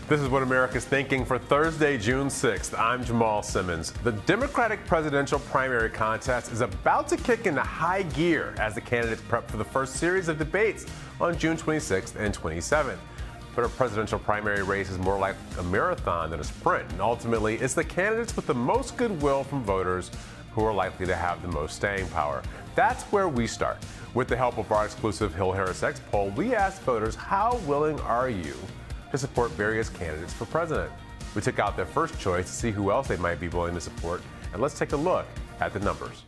This is what America's thinking for Thursday, June 6th. I'm Jamal Simmons. The Democratic presidential primary contest is about to kick into high gear as the candidates prep for the first series of debates on June 26th and 27th. But a presidential primary race is more like a marathon than a sprint, and ultimately, it's the candidates with the most goodwill from voters who are likely to have the most staying power. That's where we start. With the help of our exclusive Hill Harris X poll, we asked voters, how willing are you to support various candidates for president? We took out their first choice to see who else they might be willing to support, and let's take a look at the numbers.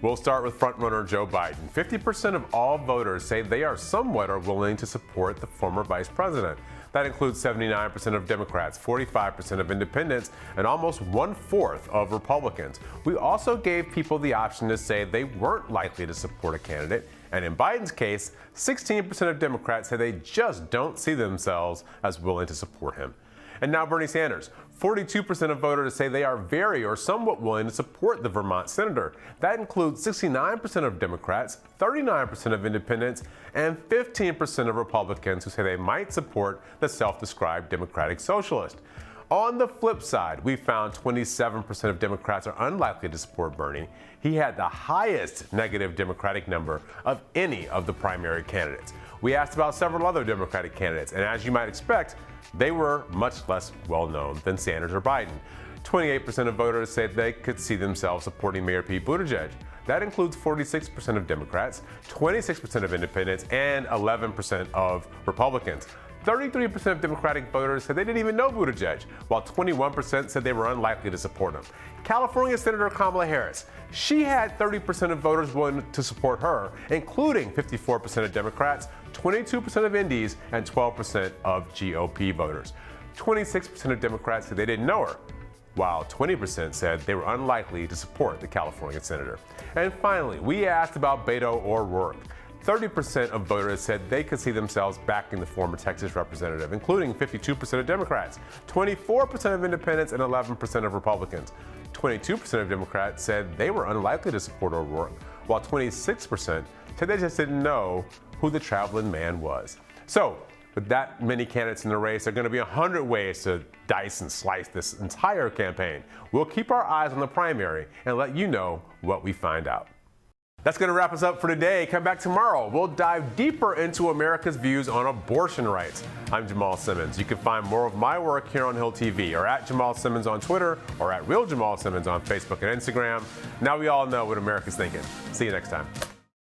We'll start with frontrunner Joe Biden. 50% of all voters say they are somewhat or willing to support the former vice president. That includes 79% of Democrats, 45% of independents, and almost 1/4 of Republicans. We also gave people the option to say they weren't likely to support a candidate. And in Biden's case, 16% of Democrats say they just don't see themselves as willing to support him. And now Bernie Sanders. 42% of voters say they are very or somewhat willing to support the Vermont senator. That includes 69% of Democrats, 39% of independents, and 15% of Republicans who say they might support the self-described Democratic Socialist. On the flip side, we found 27% of Democrats are unlikely to support Bernie. He had the highest negative Democratic number of any of the primary candidates. We asked about several other Democratic candidates, and as you might expect, they were much less well-known than Sanders or Biden. 28% of voters said they could see themselves supporting Mayor Pete Buttigieg. That includes 46% of Democrats, 26% of independents, and 11% of Republicans. 33% of Democratic voters said they didn't even know Buttigieg, while 21% said they were unlikely to support him. California Senator Kamala Harris, she had 30% of voters willing to support her, including 54% of Democrats, 22% of Indies, and 12% of GOP voters. 26% of Democrats said they didn't know her, while 20% said they were unlikely to support the California senator. And finally, we asked about Beto O'Rourke. 30% of voters said they could see themselves backing the former Texas representative, including 52% of Democrats, 24% of independents, and 11% of Republicans. 22% of Democrats said they were unlikely to support O'Rourke, while 26% said they just didn't know who the traveling man was. So, with that many candidates in the race, there are going to be 100 ways to dice and slice this entire campaign. We'll keep our eyes on the primary and let you know what we find out. That's going to wrap us up for today. Come back tomorrow. We'll dive deeper into America's views on abortion rights. I'm Jamal Simmons. You can find more of my work here on Hill TV or at Jamal Simmons on Twitter or at Real Jamal Simmons on Facebook and Instagram. Now we all know what America's thinking. See you next time.